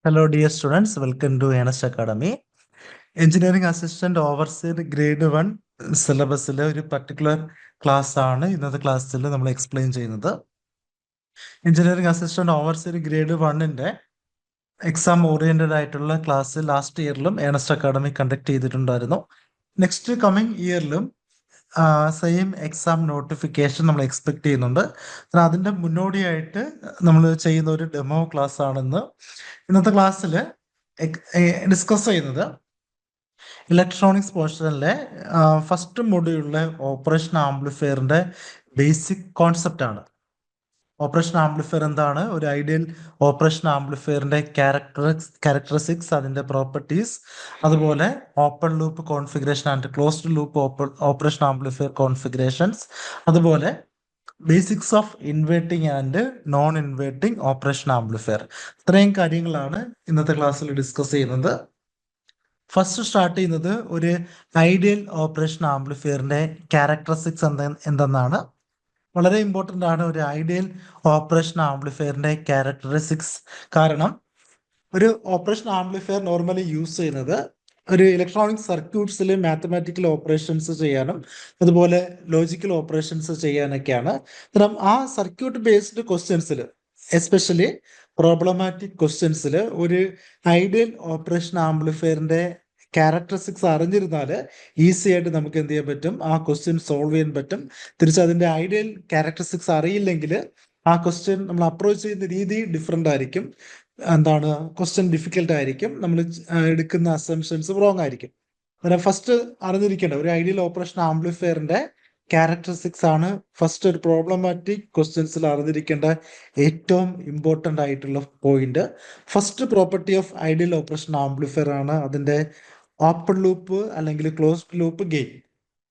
Hello, dear students. Welcome to Ernest Academy. Engineering assistant overseer grade 1 സിലബസിലെ ഒരു particular class ആണ് ഇന്നത്തെ ക്ലാസ്സിൽ നമ്മൾ എക്സ്പ്ലെയിൻ ചെയ്യുന്നത്. എഞ്ചിനീയറിംഗ് അസിസ്റ്റന്റ് ഓവർസിയർ ഗ്രേഡ് 1ന്റെ എക്സാം ഓറിയന്റഡ് ആയിട്ടുള്ള ക്ലാസ് ലാസ്റ്റ് ഇയറിലും ഏണസ്റ്റ് അക്കാഡമി കണ്ടക്ട് ചെയ്തിട്ടുണ്ടായിരുന്നു. നെക്സ്റ്റ് കമ്മിങ് ഇയറിലും സെയിം എക്സാം നോട്ടിഫിക്കേഷൻ നമ്മൾ എക്സ്പെക്ട് ചെയ്യുന്നുണ്ട്. അതിന്റെ മുന്നോടിയായിട്ട് നമ്മൾ ചെയ്യുന്ന ഒരു ഡെമോ ക്ലാസ് ആണെന്ന് ഇന്നത്തെ ക്ലാസ്സിൽ ഡിസ്കസ് ചെയ്യുന്നത്. ഇലക്ട്രോണിക്സ് പോർഷനിലെ ഫസ്റ്റ് മൊഡ്യൂളിലെ ഓപ്പറേഷൻ ആംപ്ലിഫയറിന്റെ ബേസിക് കോൺസെപ്റ്റ് ആണ്. ഓപ്പറേഷൻ ആംപ്ലിഫയർ എന്താണ്, ഒരു ഐഡിയൽ ഓപ്പറേഷൻ ആംപ്ലിഫയറിന്റെ ക്യാരക്ടറിസ്റ്റിക്സ്, അതിന്റെ പ്രോപ്പർട്ടീസ്, അതുപോലെ open loop configuration and closed loop operation amplifier configurations, അതുപോലെ basics of inverting and non inverting operation amplifier. ഇത്രയും കാര്യങ്ങളാണ് ഇന്നത്തെ ക്ലാസ്സിൽ ഡിസ്കസ് ചെയ്യുന്നത്. ഫസ്റ്റ് സ്റ്റാർട്ട് ചെയ്യുന്നത് ഒരു ഐഡിയൽ ഓപ്പറേഷൻ ആംപ്ലിഫയറിന്റെ ക്യാരക്ടറിസ്റ്റിക്സ് എന്തെന്നാണ്. വളരെ ഇമ്പോർട്ടൻ്റ് ആണ് ഒരു ഐഡിയൽ ഓപ്പറേഷൻ ആംപ്ലിഫയറിന്റെ ക്യാരക്ടറിസ്റ്റിക്സ്. കാരണം ഒരു ഓപ്പറേഷൻ ആംപ്ലിഫയർ നോർമലി യൂസ് ചെയ്യുന്നത് ഒരു ഇലക്ട്രോണിക് സർക്യൂട്ട്സിൽ മാത്തമാറ്റിക്കൽ ഓപ്പറേഷൻസ് ചെയ്യാനും അതുപോലെ ലോജിക്കൽ ഓപ്പറേഷൻസ് ചെയ്യാനൊക്കെയാണ്. കാരണം ആ സർക്യൂട്ട് ബേസ്ഡ് ക്വസ്റ്റ്യൻസിൽ, എസ്പെഷ്യലി പ്രോബ്ലമാറ്റിക് ക്വസ്റ്റ്യൻസിൽ, ഒരു ഐഡിയൽ ഓപ്പറേഷൻ ആംപ്ലിഫയറിന്റെ ക്യാരക്ടറിസ്റ്റിക്സ് അറിഞ്ഞിരുന്നാൽ ഈസി ആയിട്ട് നമുക്ക് എന്ത് ചെയ്യാൻ പറ്റും, ആ ക്വസ്റ്റ്യൻ സോൾവ് ചെയ്യാൻ പറ്റും. തിരിച്ച് അതിന്റെ ഐഡിയൽ ക്യാരക്ടറിസ്റ്റിക്സ് അറിയില്ലെങ്കിൽ ആ ക്വസ്റ്റ്യൻ നമ്മൾ അപ്രോച്ച് ചെയ്യുന്ന രീതി ഡിഫറെൻ്റ് ആയിരിക്കും. എന്താണ്, ക്വസ്റ്റ്യൻ ഡിഫിക്കൽട്ട് ആയിരിക്കും, നമ്മൾ എടുക്കുന്ന അസംഷൻസ് റോങ് ആയിരിക്കും. അന്നേരം ഫസ്റ്റ് അറിഞ്ഞിരിക്കേണ്ട ഒരു ഐഡിയൽ ഓപ്പറേഷൻ ആംപ്ലിഫയറിന്റെ ക്യാരക്ടറിസ്റ്റിക്സ് ആണ് ഫസ്റ്റ് ഒരു പ്രോബ്ലമാറ്റിക് ക്വസ്റ്റ്യൻസിൽ അറിഞ്ഞിരിക്കേണ്ട ഏറ്റവും ഇമ്പോർട്ടൻ്റ് ആയിട്ടുള്ള point. First property of ideal operation amplifier ആണ് അതിന്റെ ഓപ്പൺ ലൂപ്പ് അല്ലെങ്കിൽ ക്ലോസ്ഡ് ലൂപ്പ് ഗെയിൻ.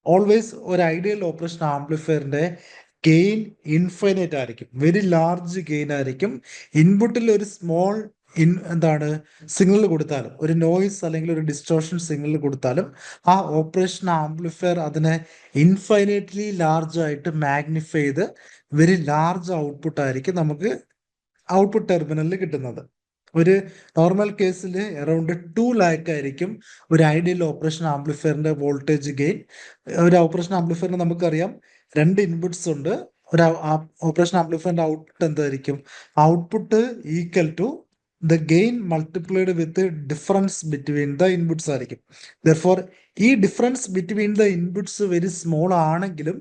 ഓൾവേസ് ഒരു ഐഡിയൽ ഓപ്പറേഷൻ ആംപ്ലിഫയറിന്റെ ഗെയിൻ ഇൻഫൈനൈറ്റ് ആയിരിക്കും, വെരി ലാർജ് ഗെയിൻ ആയിരിക്കും. ഇൻപുട്ടിൽ ഒരു സ്മോൾ സിഗ്നൽ കൊടുത്താലും, ഒരു നോയിസ് അല്ലെങ്കിൽ ഒരു ഡിസ്റ്റോർഷൻ സിഗ്നൽ കൊടുത്താലും ആ ഓപ്പറേഷൻ ആംപ്ലിഫയർ അതിനെ ഇൻഫൈനൈറ്റ്ലി ലാർജ് ആയിട്ട് മാഗ്നിഫൈ ചെയ്ത് വെരി ലാർജ് ഔട്ട്പുട്ട് ആയിരിക്കും നമുക്ക് ഔട്ട്പുട്ട് ടെർമിനലിൽ കിട്ടുന്നത്. ഒരു നോർമൽ കേസിൽ അറൌണ്ട് 2 ലാക്ക് ആയിരിക്കും ഒരു ഐഡിയൽ ഓപ്പറേഷൻ ആംപ്ലിഫയറിന്റെ വോൾട്ടേജ് ഗെയിൻ. ഒരു ഓപ്പറേഷൻ ആംപ്ലിഫയറിന് നമുക്കറിയാം 2 ഇൻപുട്സ് ഉണ്ട്. ഒരു ഓപ്പറേഷൻ ആംപ്ലിഫയറിന്റെ ഔട്ട്പുട്ട് എന്തായിരിക്കും, output equal to the gain multiplied with difference between the inputs ആയിരിക്കും. ദർഫോർ ഈ difference between the inputs very small ആണെങ്കിലും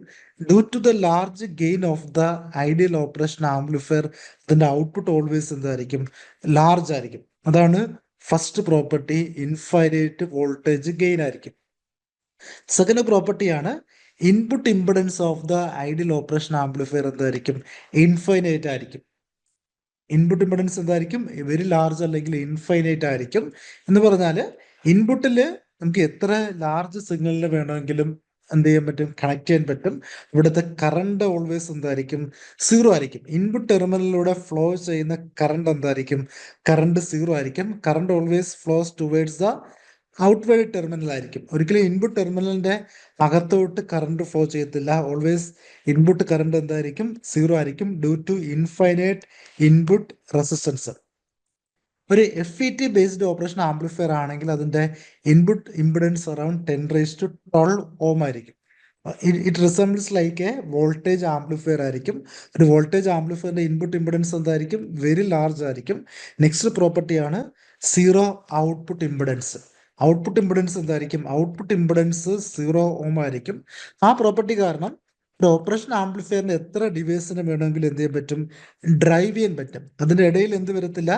due to the large gain of the ideal operation amplifier അതിന്റെ output always എന്തായിരിക്കും, large ആയിരിക്കും. അതാണ് first property, infinite voltage gain ആയിരിക്കും. Second പ്രോപ്പർട്ടിയാണ് input impedance of the ideal operation amplifier എന്തായിരിക്കും, infinite ആയിരിക്കും. Input impedance എന്തായിരിക്കും, വെരി ലാർജ് അല്ലെങ്കിൽ ഇൻഫൈനൈറ്റ് ആയിരിക്കും. എന്ന് പറഞ്ഞാൽ ഇൻപുട്ടിൽ നമുക്ക് എത്ര ലാർജ് സിഗ്നലിന് വേണമെങ്കിലും എന്ത് ചെയ്യാൻ പറ്റും, കണക്ട് ചെയ്യാൻ പറ്റും. ഇവിടുത്തെ കറണ്ട് ഓൾവേസ് എന്തായിരിക്കും, സീറോ ആയിരിക്കും. ഇൻപുട്ട് ടെർമിനലിലൂടെ ഫ്ലോ ചെയ്യുന്ന കറണ്ട് എന്തായിരിക്കും, കറണ്ട് സീറോ ആയിരിക്കും. Current always flows towards the outward terminal ആയിരിക്കും. ഒരിക്കലും ഇൻപുട്ട് ടെർമിനലിന്റെ അകത്തോട്ട് കറണ്ട് ഫ്ലോ ചെയ്യത്തില്ല. ഓൾവേസ് ഇൻപുട്ട് കറണ്ട് എന്തായിരിക്കും, സീറോ ആയിരിക്കും, due to infinite input resistance. ഒരു FET ബേസ്ഡ് ഓപ്പറേഷൻ ആംപ്ലിഫയർ ആണെങ്കിൽ അതിന്റെ ഇൻപുട്ട് ഇംപിഡൻസ് അറൌണ്ട് 10⁻12 ഓം ആയിരിക്കും. It resembles like a voltage amplifier ആയിരിക്കും. ഒരു വോൾട്ടേജ് ആംപ്ലിഫയറിന്റെ ഇൻപുട്ട് ഇംപിഡൻസ് എന്തായിരിക്കും, വെരി ലാർജ് ആയിരിക്കും. നെക്സ്റ്റ് പ്രോപ്പർട്ടിയാണ് zero output impedance. Output impedance എന്തായിരിക്കും, ഔട്ട്പുട്ട് ഇംപിഡൻസ് 0 ഓം ആയിരിക്കും. ആ പ്രോപ്പർട്ടി കാരണം ഒരു ഓപ്പറേഷൻ ആംപ്ലിഫയറിന് എത്ര ഡിവൈസിന് വേണമെങ്കിലും എന്ത് ചെയ്യാൻ പറ്റും, ഡ്രൈവ് ചെയ്യാൻ പറ്റും. അതിന്റെ ഇടയിൽ എന്ത് വരത്തില്ല,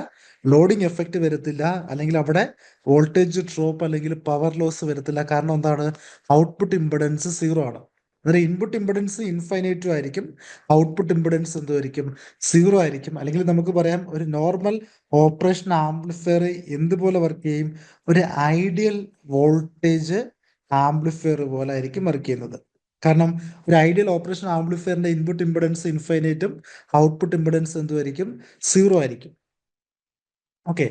ലോഡിങ് എഫക്റ്റ് വരത്തില്ല, അല്ലെങ്കിൽ അവിടെ വോൾട്ടേജ് ഡ്രോപ്പ് അല്ലെങ്കിൽ പവർ ലോസ് വരത്തില്ല. കാരണം എന്താണ്, ഔട്ട്പുട്ട് ഇംപിഡൻസ് 0 ആണ്. അന്നേരം ഇൻപുട്ട് ഇംപിഡൻസ് ഇൻഫൈനൈറ്റും ആയിരിക്കും, ഔട്ട്പുട്ട് ഇംപിഡൻസ് എന്തായിരിക്കും, 0 ആയിരിക്കും. അല്ലെങ്കിൽ നമുക്ക് പറയാം ഒരു നോർമൽ ഓപ്പറേഷൻ ആംപ്ലിഫയർ എന്തുപോലെ വർക്ക് ചെയ്യും, ഒരു ഐഡിയൽ വോൾട്ടേജ് ആംപ്ലിഫയർ പോലെ ആയിരിക്കും വർക്ക് ചെയ്യുന്നത്. കാരണം ഒരു ഐഡിയൽ ഓപ്പറേഷൻ ആംപ്ലിഫയറിന്റെ ഇൻപുട്ട് ഇംപിഡൻസ് ഇൻഫൈനൈറ്റും ഔട്ട്പുട്ട് ഇംപിഡൻസ് എന്തുമായിരിക്കും, 0 ആയിരിക്കും. ഓക്കെ,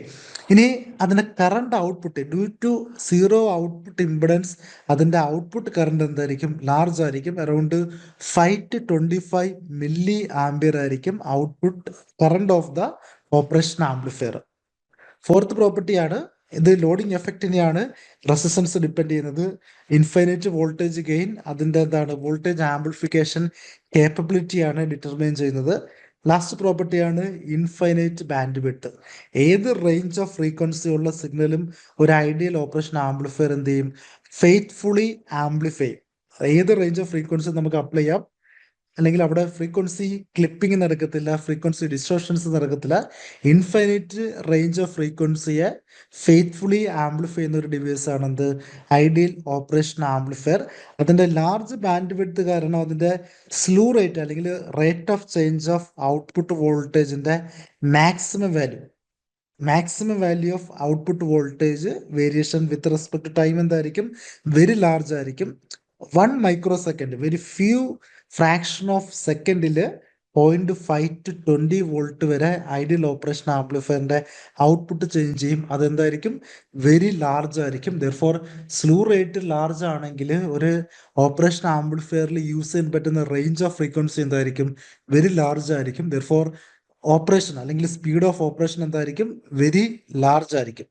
ഇനി അതിന്റെ current output due to 0 output impedance അതിന്റെ ഔട്ട്പുട്ട് കറണ്ട് എന്തായിരിക്കും, ലാർജ് ആയിരിക്കും. അറൌണ്ട് 5 to 25 മില്ലി ആംപിയർ ആയിരിക്കും output current of the operation amplifier. Fourth പ്രോപ്പർട്ടിയാണ് ഇത് ലോഡിംഗ് എഫക്റ്റിനെയാണ് റെസിസ്റ്റൻസ് ഡിപ്പെൻഡ് ചെയ്യുന്നത്. ഇൻഫൈനൈറ്റ് വോൾട്ടേജ് ഗെയിൻ അതിൻ്റെ എന്താണ് വോൾട്ടേജ് ആംപ്ലിഫിക്കേഷൻ കേപ്പബിലിറ്റിയാണ് ഡിറ്റർമൈൻ ചെയ്യുന്നത്. ലാസ്റ്റ് പ്രോപ്പർട്ടിയാണ് ഇൻഫൈനൈറ്റ് ബാൻഡ് വിഡ്ത്ത്. ഏത് റേഞ്ച് ഓഫ് ഫ്രീക്വൻസി ഉള്ള സിഗ്നലും ഒരു ഐഡിയൽ ഓപ്പറേഷൻ ആംപ്ലിഫയർ എന്ത് ചെയ്യും? Faithfully amplify. ഏത് റേഞ്ച് ഓഫ് ഫ്രീക്വൻസി നമുക്ക് അപ്ലൈ ചെയ്യാം, അല്ലെങ്കിൽ അവിടെ ഫ്രീക്വൻസി ക്ലിപ്പിംഗ് നടക്കത്തില്ല, ഫ്രീക്വൻസി ഡിസ്റ്റോർഷൻസ് നടക്കത്തില്ല. ഇൻഫൈനൈറ്റ് റേഞ്ച് ഓഫ് ഫ്രീക്വൻസിയെ ഫെയ്ത്ത്ഫുള്ളി ആംപ്ലിഫൈ ചെയ്യുന്ന ഒരു ഡിവൈസ് ആണ് എന്ത്? Ideal operation amplifier. അതിൻ്റെ ലാർജ് ബാൻഡ് വിഡ്ത്ത് കാരണം അതിൻ്റെ സ്ലൂ റേറ്റ് അല്ലെങ്കിൽ rate of change of output വോൾട്ടേജിൻ്റെ maximum value of output voltage variation with respect to time എന്തായിരിക്കും? വെരി ലാർജ് ആയിരിക്കും. 1 micro second, very few fraction of സെക്കൻഡിൽ 0.5 to 20 volt വരെ ideal operation ആംപ്ലിഫയറിന്റെ output change ചെയ്യും. അതെന്തായിരിക്കും? Very large ആയിരിക്കും. Therefore slew rate large ആണെങ്കിൽ ഒരു ഓപ്പറേഷൻ ആംപ്ലിഫയറിൽ യൂസ് ചെയ്യാൻ പറ്റുന്ന റേഞ്ച് ഓഫ് ഫ്രീക്വൻസി എന്തായിരിക്കും? വെരി ലാർജ് ആയിരിക്കും. ദെർഫോർ ഓപ്പറേഷൻ അല്ലെങ്കിൽ സ്പീഡ് ഓഫ് ഓപ്പറേഷൻ എന്തായിരിക്കും? വെരി ലാർജ് ആയിരിക്കും.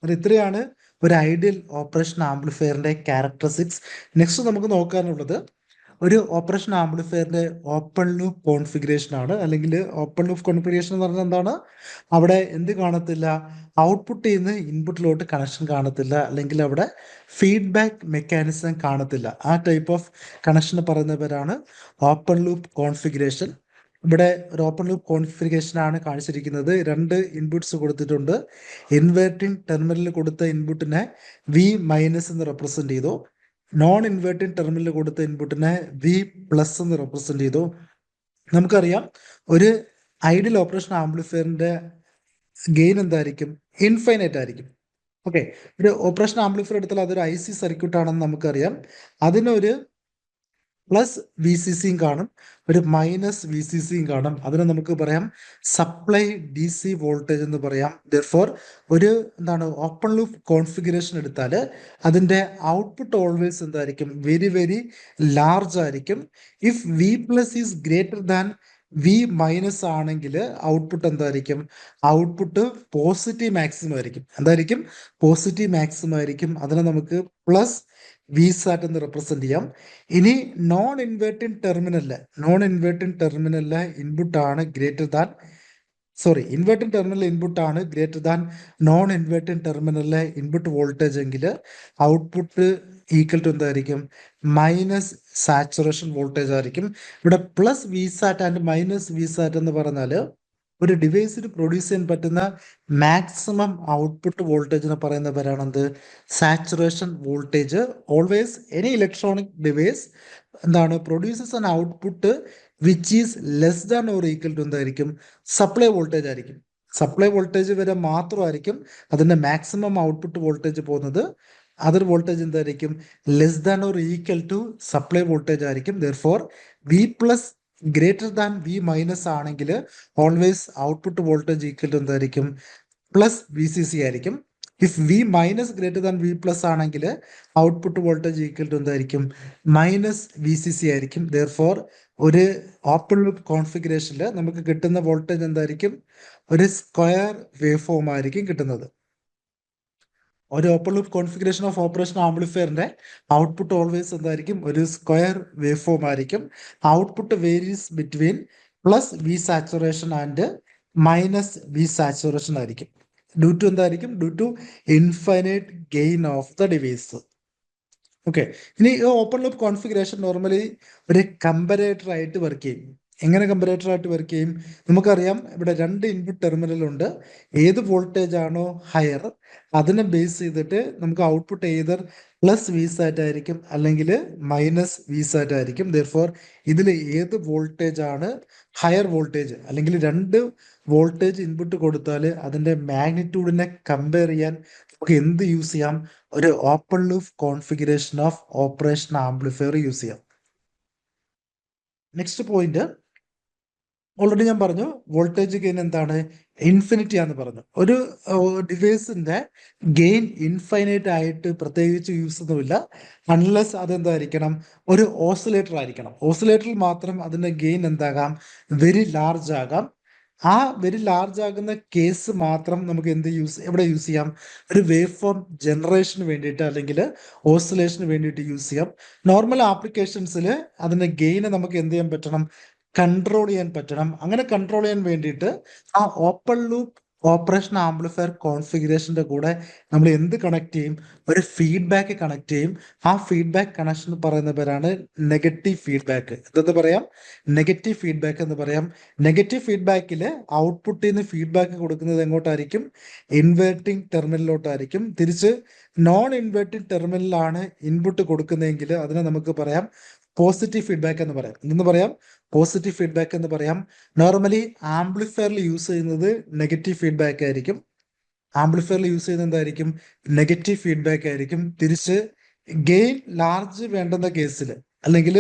അത് ഇത്രയാണ് ഒരു ഐഡിയൽ ഓപ്പറേഷൻ ആംപ്ലിഫയറിന്റെ ക്യാരക്ടറിസ്റ്റിക്സ്. നെക്സ്റ്റ് നമുക്ക് നോക്കാനുള്ളത് ഒരു ഓപ്പറേഷൻ ആംപ്ലിഫയറിന്റെ ഓപ്പൺ ലൂപ്പ് കോൺഫിഗറേഷൻ ആണ്. അല്ലെങ്കിൽ ഓപ്പൺ ലൂപ്പ് കോൺഫിഗറേഷൻ എന്ന് പറഞ്ഞാൽ എന്താണ്? അവിടെ എന്ത് കാണത്തില്ല? ഔട്ട്പുട്ടിൽ നിന്ന് ഇൻപുട്ടിലോട്ട് കണക്ഷൻ കാണത്തില്ല, അല്ലെങ്കിൽ അവിടെ ഫീഡ്ബാക്ക് മെക്കാനിസം കാണത്തില്ല. ആ ടൈപ്പ് ഓഫ് കണക്ഷൻ പറയുന്ന പേരാണ് ഓപ്പൺ ലൂപ്പ് കോൺഫിഗറേഷൻ. ഇവിടെ ഒരു ഓപ്പൺ ലൂപ്പ് കോൺഫിഗറേഷൻ ആണ് കാണിച്ചിരിക്കുന്നത്. 2 ഇൻപുട്സ് കൊടുത്തിട്ടുണ്ട്. ഇൻവേർട്ടിംഗ് ടെർമിനലിൽ കൊടുത്ത ഇൻപുട്ടിനെ വി മൈനസ് എന്ന് റെപ്രസെന്റ് ചെയ്തു. നോൺ ഇൻവേർട്ടിംഗ് ടെർമിനലിൽ കൊടുത്ത ഇൻപുട്ടിനെ വി പ്ലസ് എന്ന് റെപ്രസെന്റ് ചെയ്തു. നമുക്കറിയാം ഒരു ഐഡിയൽ ഓപ്പറേഷൻ ആംപ്ലിഫയറിന്റെ ഗെയിൻ എന്തായിരിക്കും? ഇൻഫൈനൈറ്റ് ആയിരിക്കും. ഓക്കെ, ഒരു ഓപ്പറേഷൻ ആംപ്ലിഫയർ എടുത്താൽ അതൊരു ഐ സി സർക്യൂട്ട് ആണെന്ന് നമുക്കറിയാം. അതിനൊരു പ്ലസ് വി സി സിയും കാണും, ഒരു മൈനസ് വി സി സിയും കാണും. അതിനെ നമുക്ക് പറയാം സപ്ലൈ ഡി സി വോൾട്ടേജ് എന്ന് പറയാം. ദെർഫോർ ഒരു എന്താണ് ഓപ്പൺ ലൂപ്പ് കോൺഫിഗറേഷൻ എടുത്താൽ അതിൻ്റെ ഔട്ട്പുട്ട് ഓൾവേസ് എന്തായിരിക്കും? വെരി വെരി ലാർജ് ആയിരിക്കും. If V plus is greater than V minus ആണെങ്കിൽ ഔട്ട്പുട്ട് എന്തായിരിക്കും? ഔട്ട്പുട്ട് പോസിറ്റീവ് മാക്സിമം ആയിരിക്കും. എന്തായിരിക്കും? പോസിറ്റീവ് മാക്സിമം ആയിരിക്കും. അതിനെ നമുക്ക് പ്ലസ് വി സാറ്റ് എന്ന് റെപ്രസെന്റ് ചെയ്യാം. ഇനി നോൺ ഇൻവേർട്ടിംഗ് ടെർമിനലിലെ ഇൻപുട്ട് ആണ് greater than inverting terminal input ആണ് ഗ്രേറ്റർ ദാൻ നോൺ ഇൻവേർട്ടിംഗ് ടെർമിനലിലെ ഇൻപുട്ട് വോൾട്ടേജ് എങ്കിൽ ഔട്ട്പുട്ട് ഈക്വൽ ടു എന്തായിരിക്കും? മൈനസ് സാച്ചുറേഷൻ വോൾട്ടേജ് ആയിരിക്കും. ഇവിടെ plus V sat and minus V sat എന്ന് പറഞ്ഞാൽ ഒരു ഡിവൈസിന് പ്രൊഡ്യൂസ് ചെയ്യാൻ പറ്റുന്ന മാക്സിമം ഔട്ട്പുട്ട് വോൾട്ടേജിനെ പറയുന്ന പേരാണ് എന്ത്? Saturation voltage. Always any electronic device എന്താണ് produces an output which is less than or equal to എന്തായിരിക്കും? സപ്ലൈ വോൾട്ടേജ് ആയിരിക്കും. സപ്ലൈ വോൾട്ടേജ് വരെ മാത്രമായിരിക്കും അതിന്റെ മാക്സിമം ഔട്ട്പുട്ട് വോൾട്ടേജ് പോകുന്നത്. അതർ വോൾട്ടേജ് എന്തായിരിക്കും? Less than or equal to supply voltage ആയിരിക്കും. Therefore V plus greater than V minus ആണെങ്കിൽ always output voltage equal to എന്തായിരിക്കും? പ്ലസ് വി സി സി ആയിരിക്കും. If V minus greater than V plus ആണെങ്കിൽ output voltage equal to എന്തായിരിക്കും? Minus V C C ആയിരിക്കും. Therefore ഒരു open loop കോൺഫിഗറേഷനിൽ നമുക്ക് കിട്ടുന്ന voltage എന്തായിരിക്കും? ഒരു സ്ക്വയർ വേവ് ഫോം ആയിരിക്കും കിട്ടുന്നത്. ഒരു open loop configuration of operation ആംപ്ലിഫയറിന്റെ ഔട്ട്പുട്ട് ഓൾവേസ് എന്തായിരിക്കും? ഒരു സ്ക്വയർ വേവ് ഫോം ആയിരിക്കും. Output varies between plus V saturation and minus V saturation ആയിരിക്കും. ഡ്യൂ ടു എന്തായിരിക്കും? Due to infinite gain of the device. Okay, ഇനി ഓപ്പൺ ലൂപ്പ് കോൺഫിഗറേഷൻ നോർമലി ഒരു comparator ആയിട്ട് work ചെയ്യും. എങ്ങനെ കമ്പറേറ്റർ ആയിട്ട് വർക്ക് ചെയ്യും? നമുക്കറിയാം ഇവിടെ 2 ഇൻപുട്ട് ടെർമിനൽ ഉണ്ട്. ഏത് വോൾട്ടേജ് ആണോ ഹയർ അതിനെ ബേസ് ചെയ്തിട്ട് നമുക്ക് output either plus V sat ആയിരിക്കും അല്ലെങ്കിൽ മൈനസ് വി സാറ്റ് ആയിരിക്കും. ദെർഫോർ ഇതിൽ ഏത് വോൾട്ടേജ് ആണ് ഹയർ വോൾട്ടേജ്, അല്ലെങ്കിൽ 2 വോൾട്ടേജ് ഇൻപുട്ട് കൊടുത്താൽ അതിന്റെ മാഗ്നിറ്റ്യൂഡിനെ കമ്പയർ ചെയ്യാൻ നമുക്ക് എന്ത് യൂസ് ചെയ്യാം? ഒരു open loop configuration of operation amplifier use ചെയ്യാം. നെക്സ്റ്റ് പോയിന്റ്, ഓൾറെഡി ഞാൻ പറഞ്ഞു വോൾട്ടേജ് ഗെയിൻ എന്താണ്? ഇൻഫിനിറ്റി ആണെന്ന് പറഞ്ഞു. ഒരു ഡിവൈസിന്റെ ഗെയിൻ ഇൻഫൈനൈറ്റ് ആയിട്ട് പ്രത്യേകിച്ച് യൂസ് ഒന്നുമില്ല, അൺലെസ് അതെന്തായിരിക്കണം? ഒരു ഓസിലേറ്റർ ആയിരിക്കണം. ഓസിലേറ്ററിൽ മാത്രം അതിന്റെ ഗെയിൻ എന്താകാം? വെരി ലാർജ് ആകാം. ആ വെരി ലാർജ് ആകുന്ന കേസ് മാത്രം നമുക്ക് എവിടെ യൂസ് ചെയ്യാം? ഒരു വേവ് ഫോം ജനറേഷന് വേണ്ടിയിട്ട് അല്ലെങ്കിൽ ഓസിലേഷന് വേണ്ടിയിട്ട് യൂസ് ചെയ്യാം. നോർമൽ ആപ്ലിക്കേഷൻസിൽ അതിന്റെ ഗെയിന് നമുക്ക് എന്ത് ചെയ്യാൻ പറ്റണം? കൺട്രോൾ ചെയ്യാൻ പറ്റണം. അങ്ങനെ കൺട്രോൾ ചെയ്യാൻ വേണ്ടിയിട്ട് ആ ഓപ്പൺ ലൂപ്പ് ഓപ്പറേഷൻ ആംപ്ലിഫയർ കോൺഫിഗറേഷന്റെ കൂടെ നമ്മൾ എന്ത് കണക്ട് ചെയ്യും? ഒരു ഫീഡ്ബാക്ക് കണക്ട് ചെയ്യും. ആ ഫീഡ്ബാക്ക് കണക്ഷൻ പറയുന്ന പേരാണ് നെഗറ്റീവ് ഫീഡ്ബാക്ക്. എന്തെന്ന് പറയാം? നെഗറ്റീവ് ഫീഡ്ബാക്ക് എന്ന് പറയാം. നെഗറ്റീവ് ഫീഡ്ബാക്കിൽ ഔട്ട്പുട്ടിൽ നിന്ന് ഫീഡ്ബാക്ക് കൊടുക്കുന്നത് എങ്ങോട്ടായിരിക്കും? ഇൻവേർട്ടിംഗ് ടെർമിനലിലോട്ടായിരിക്കും. തിരിച്ച് നോൺ ഇൻവേർട്ടിംഗ് ടെർമിനലിലാണ് ഇൻപുട്ട് കൊടുക്കുന്നതെങ്കിൽ അതിനെ നമുക്ക് പറയാം പോസിറ്റീവ് ഫീഡ്ബാക്ക് എന്ന് പറയാം. എന്ന് പറയാം പോസിറ്റീവ് ഫീഡ്ബാക്ക് എന്ന് പറയാം. നോർമലി ആംപ്ലിഫയറിൽ യൂസ് ചെയ്യുന്നത് നെഗറ്റീവ് ഫീഡ്ബാക്ക് ആയിരിക്കും. ആംപ്ലിഫയറിൽ യൂസ് ചെയ്യുന്നത് എന്തായിരിക്കും? നെഗറ്റീവ് ഫീഡ്ബാക്ക് ആയിരിക്കും. തിരിച്ച് ഗെയിൻ ലാർജ് വേണ്ടുന്ന കേസിൽ അല്ലെങ്കിൽ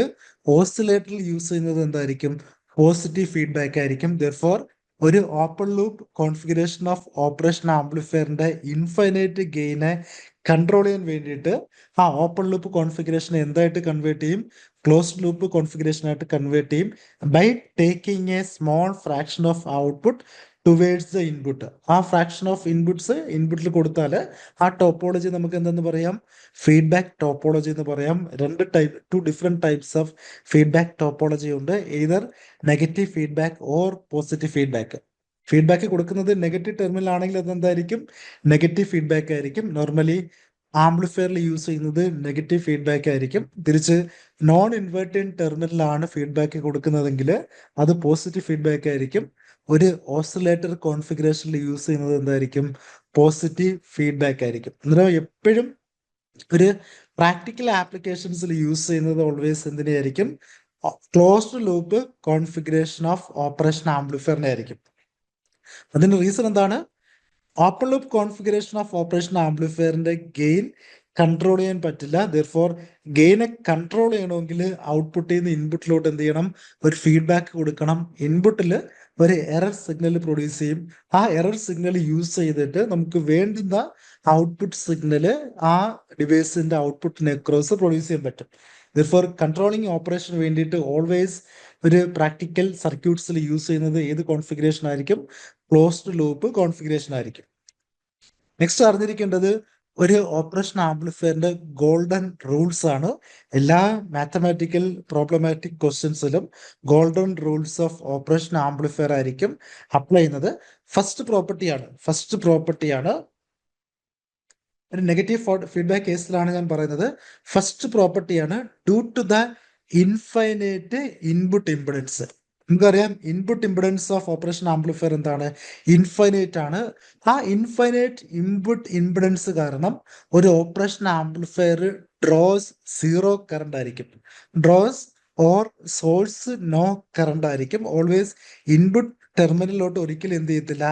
ഓസിലേറ്ററിൽ യൂസ് ചെയ്യുന്നത് എന്തായിരിക്കും? പോസിറ്റീവ് ഫീഡ്ബാക്ക് ആയിരിക്കും. ദെർഫോർ ഒരു open loop configuration of operation ആംപ്ലിഫയറിന്റെ ഇൻഫൈനൈറ്റ് ഗെയിനെ കൺട്രോൾ ചെയ്യാൻ വേണ്ടിയിട്ട് ആ ഓപ്പൺ ലൂപ്പ് കോൺഫിഗറേഷൻ എന്തായിട്ട് കൺവേർട്ട് ചെയ്യും? ക്ലോസ്ഡ് ലൂപ്പ് കോൺഫിഗറേഷൻ ആയിട്ട് കൺവേർട്ട് ചെയ്യും by taking a small fraction of output towards the input. ആ ഫ്രാക്ഷൻ ഓഫ് ഇൻപുട്സ് ഇൻപുട്ടിൽ കൊടുത്താൽ ആ ടോപ്പോളജി നമുക്ക് എന്തെന്ന് പറയാം? ഫീഡ്ബാക്ക് ടോപ്പോളജി എന്ന് പറയാം. Two different types of feedback topology ഉണ്ട്. Either negative feedback or positive feedback. Feedback കൊടുക്കുന്നത് നെഗറ്റീവ് ടെർമിനൽ ആണെങ്കിൽ അതെന്തായിരിക്കും? നെഗറ്റീവ് ഫീഡ്ബാക്ക് ആയിരിക്കും. നോർമലി ആംപ്ലിഫയറിൽ യൂസ് ചെയ്യുന്നത് നെഗറ്റീവ് ഫീഡ്ബാക്ക് ആയിരിക്കും. തിരിച്ച് നോൺ ഇൻവേർട്ടിംഗ് ടെർമിനലാണ് ഫീഡ്ബാക്ക് കൊടുക്കുന്നതെങ്കിൽ അത് പോസിറ്റീവ് ഫീഡ്ബാക്ക് ആയിരിക്കും. ഒരു ഓസിലേറ്റർ കോൺഫിഗറേഷനിൽ യൂസ് ചെയ്യുന്നത് എന്തായിരിക്കും? പോസിറ്റീവ് ഫീഡ്ബാക്ക് ആയിരിക്കും. അന്നേരം എപ്പോഴും ഒരു പ്രാക്ടിക്കൽ ആപ്ലിക്കേഷൻസിൽ യൂസ് ചെയ്യുന്നത് ഓൾവേസ് എന്തിനായിരിക്കും? Closed loop configuration of operation ആംപ്ലിഫയറിനെ ആയിരിക്കും. അതിന്റെ റീസൺ എന്താണ്? Open loop configuration of operation ആംപ്ലിഫയറിന്റെ ഗെയിൻ കൺട്രോൾ ചെയ്യാൻ പറ്റില്ല. ദെർഫോർ ഗെയിനെ കൺട്രോൾ ചെയ്യണമെങ്കിൽ ഔട്ട്പുട്ടിൽ നിന്ന് ഇൻപുട്ടിലോട്ട് എന്ത് ചെയ്യണം? ഒരു ഫീഡ്ബാക്ക് കൊടുക്കണം. ഇൻപുട്ടിൽ ഒരു എറർ സിഗ്നൽ പ്രൊഡ്യൂസ് ചെയ്യും. ആ എറർ സിഗ്നൽ യൂസ് ചെയ്തിട്ട് നമുക്ക് വേണ്ടുന്ന ഔട്ട്പുട്ട് സിഗ്നല് ആ ഡിവൈസിന്റെ ഔട്ട്പുട്ടിന് അക്രോസ് പ്രൊഡ്യൂസ് ചെയ്യാൻ പറ്റും. ദെർഫോർ കൺട്രോളിങ് ഓപ്പറേഷന് വേണ്ടിയിട്ട് ഓൾവേസ് ഒരു പ്രാക്ടിക്കൽ സർക്യൂട്ട്സിൽ യൂസ് ചെയ്യുന്നത് ഏത് കോൺഫിഗറേഷൻ ആയിരിക്കും? ക്ലോസ്ഡ് ലൂപ്പ് കോൺഫിഗറേഷൻ ആയിരിക്കും. നെക്സ്റ്റ് അറിഞ്ഞിരിക്കേണ്ടത് ഒരു ഓപ്പറേഷൻ ആംപ്ലിഫയറിന്റെ ഗോൾഡൻ റൂൾസ് ആണ്. എല്ലാ മാത്തമാറ്റിക്കൽ പ്രോബ്ലമാറ്റിക് ക്വസ്റ്റ്യൻസിലും golden rules of operation amplifier ആയിരിക്കും അപ്ലൈ ചെയ്യുന്നത്. ഫസ്റ്റ് പ്രോപ്പർട്ടിയാണ് ഒരു നെഗറ്റീവ് ഫീഡ്ബാക്ക് കേസിലാണ് ഞാൻ പറയുന്നത്. ഫസ്റ്റ് പ്രോപ്പർട്ടിയാണ് due to the infinite input impedance. നമുക്കറിയാം input impedance of operation amplifier എന്താണ്? ഇൻഫൈനൈറ്റ് ആണ്. ആ ഇൻഫൈനൈറ്റ് ഇൻപുട്ട് ഇംപിഡൻസ് കാരണം ഒരു operation amplifier draws zero current ആയിരിക്കും. Draws or source no current ആയിരിക്കും. ഓൾവേസ് ഇൻപുട്ട് ടെർമിനലിലോട്ട് ഒരിക്കലും എന്ത് ചെയ്യത്തില്ല?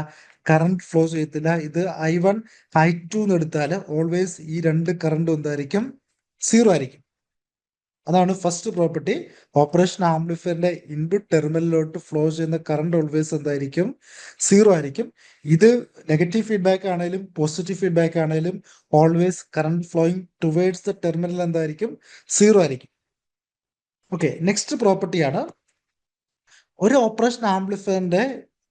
കറണ്ട് ഫ്ലോ ചെയ്യത്തില്ല. ഇത് I1 I2 എന്ന് എടുത്താൽ ഓൾവേസ് ഈ രണ്ട് കറണ്ടും എന്തായിരിക്കും? സീറോ ആയിരിക്കും. അതാണ് ഫസ്റ്റ് പ്രോപ്പർട്ടി. ഓപ്പറേഷൻ ആംപ്ലിഫയറിന്റെ ഇൻപുട്ട് ടെർമിനലിലോട്ട് ഫ്ലോ ചെയ്യുന്ന കറണ്ട് ഓൾവേസ് എന്തായിരിക്കും? സീറോ ആയിരിക്കും. ഇത് നെഗറ്റീവ് ഫീഡ്ബാക്ക് ആണെങ്കിലും പോസിറ്റീവ് ഫീഡ്ബാക്ക് ആണെങ്കിലും always current flowing towards the terminal എന്തായിരിക്കും? സീറോ ആയിരിക്കും. ഓക്കെ, നെക്സ്റ്റ് പ്രോപ്പർട്ടിയാണ് ഒരു ഓപ്പറേഷൻ ആംപ്ലിഫയറിന്റെ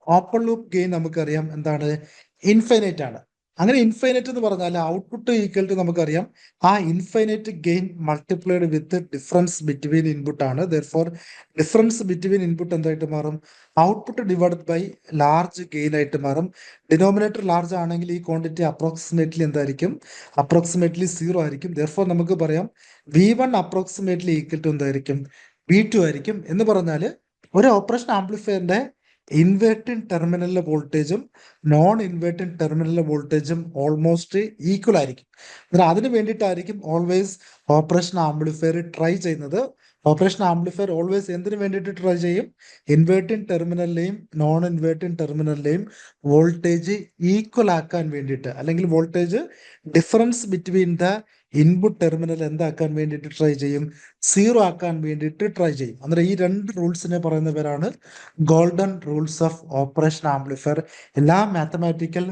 ഓപ്പൺ ലൂപ്പ് ഗെയിൻ നമുക്കറിയാം എന്താണ്? ഇൻഫൈനൈറ്റ് ആണ്. അങ്ങനെ ഇൻഫൈനൈറ്റ് എന്ന് പറഞ്ഞാൽ ഔട്ട്പുട്ട് ഈക്വൽ ടു നമുക്കറിയാം ആ infinite gain multiplied with difference between input ആണ്. ദെർഫോർ ഡിഫറൻസ് ബിറ്റ്വീൻ ഇൻപുട്ട് എന്തായിട്ട് മാറും? Output divided by large gain ആയിട്ട് മാറും. ഡിനോമിനേറ്റർ ലാർജ് ആണെങ്കിൽ ഈ ക്വാണ്ടിറ്റി അപ്രോക്സിമേറ്റ്ലി എന്തായിരിക്കും? അപ്രോക്സിമേറ്റ്ലി സീറോ ആയിരിക്കും. ദെർഫോർ നമുക്ക് പറയാം V1 അപ്രോക്സിമേറ്റ്ലി ഈക്വൽ ടു എന്തായിരിക്കും? V2 ആയിരിക്കും. എന്ന് പറഞ്ഞാൽ ഒരു ഓപ്പറേഷൻ ആംപ്ലിഫയറിന്റെ ഇൻവേർട്ടിംഗ് ടെർമിനലിലെ വോൾട്ടേജും നോൺ ഇൻവേർട്ടിംഗ് ടെർമിനലിലെ വോൾട്ടേജും ഓൾമോസ്റ്റ് ഈക്വൽ ആയിരിക്കും. എന്നാൽ അതിന് വേണ്ടിയിട്ടായിരിക്കും ഓൾവേസ് ഓപ്പറേഷൻ ആംപ്ലിഫയർ ട്രൈ ചെയ്യുന്നത്. ഓപ്പറേഷൻ ആംപ്ലിഫയർ ഓൾവേസ് എന്തിനു വേണ്ടിയിട്ട് ട്രൈ ചെയ്യും? ഇൻവേർട്ടിംഗ് ടെർമിനലിലെയും നോൺ ഇൻവേർട്ടിംഗ് ടെർമിനലിലെയും വോൾട്ടേജ് ഈക്വൽ ആക്കാൻ വേണ്ടിയിട്ട്, അല്ലെങ്കിൽ voltage difference between the input terminal എന്താക്കാൻ വേണ്ടിയിട്ട് ട്രൈ ചെയ്യും? സീറോ ആക്കാൻ വേണ്ടിയിട്ട് ട്രൈ ചെയ്യും. അന്നേരം ഈ രണ്ട് റൂൾസിനെ പറയുന്ന പേരാണ് golden rules of operation amplifier. എല്ലാ മാത്തമാറ്റിക്കൽ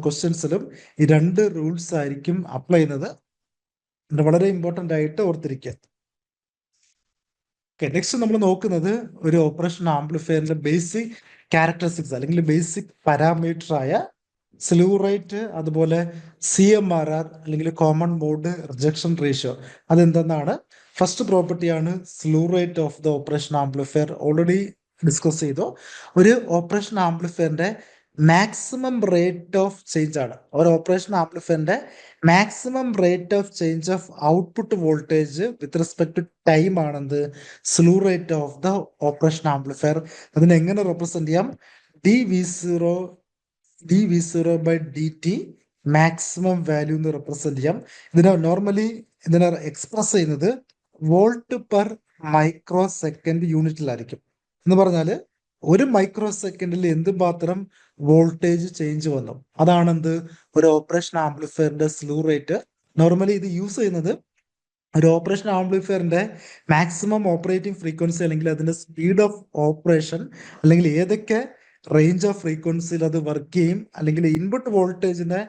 ക്വസ്റ്റ്യൻസിലും ഈ രണ്ട് റൂൾസ് ആയിരിക്കും അപ്ലൈ ചെയ്യുന്നത്. വളരെ ഇമ്പോർട്ടൻ്റ് ആയിട്ട് ഓർത്തിരിക്കുക. ഓക്കെ, നെക്സ്റ്റ് നമ്മൾ നോക്കുന്നത് ഒരു ഓപ്പറേഷൻ ആംപ്ലിഫയറിന്റെ ബേസിക് ക്യാരക്ടറിസ്റ്റിക്സ് അല്ലെങ്കിൽ ബേസിക് പാരാമീറ്റർ ആയ സ്ലൂ റേറ്റ്, അതുപോലെ CMRR അല്ലെങ്കിൽ കോമൺ മോഡ് റിജക്ഷൻ റേഷ്യോ, അതെന്തെന്നാണ് ഫസ്റ്റ് പ്രോപ്പർട്ടിയാണ് slew rate of the operation amplifier. Already discuss ചെയ്തു. ഒരു ഓപ്പറേഷൻ ആംപ്ലിഫയറിന്റെ മാക്സിമം റേറ്റ് ഓഫ് ചേഞ്ച് ആണ്, ഒരു ഓപ്പറേഷൻ ആംപ്ലിഫയറിന്റെ maximum rate of change of output voltage with respect to time ആണെന്ത് slew rate of the operation amplifier. അതിനെ എങ്ങനെ represent ചെയ്യാം? dV0/dt മാക്സിമം വാല്യൂ എന്ന് റെപ്രസെന്റ് ചെയ്യാം. ഇതിനെ എക്സ്പ്രസ് ചെയ്യുന്നത് വോൾട്ട് പെർ മൈക്രോ സെക്കൻഡ് യൂണിറ്റിലായിരിക്കും. എന്ന് പറഞ്ഞാല് ഒരു മൈക്രോ സെക്കൻഡിൽ എന്തുമാത്രം വോൾട്ടേജ് ചേഞ്ച് വന്നു, അതാണെന്ത് ഒരു ഓപ്പറേഷൻ ആംപ്ലിഫയറിന്റെ സ്ലൂ റേറ്റ്. നോർമലി ഇത് യൂസ് ചെയ്യുന്നത് ഒരു ഓപ്പറേഷൻ ആംപ്ലിഫയറിന്റെ മാക്സിമം ഓപ്പറേറ്റിംഗ് ഫ്രീക്വൻസി അല്ലെങ്കിൽ അതിന്റെ സ്പീഡ് ഓഫ് ഓപ്പറേഷൻ അല്ലെങ്കിൽ ഏതൊക്കെ റേഞ്ച് ഓഫ് ഫ്രീക്വൻസിയിൽ അത് വർക്ക് ചെയ്യും അല്ലെങ്കിൽ ഇൻപുട്ട് വോൾട്ടേജിനെ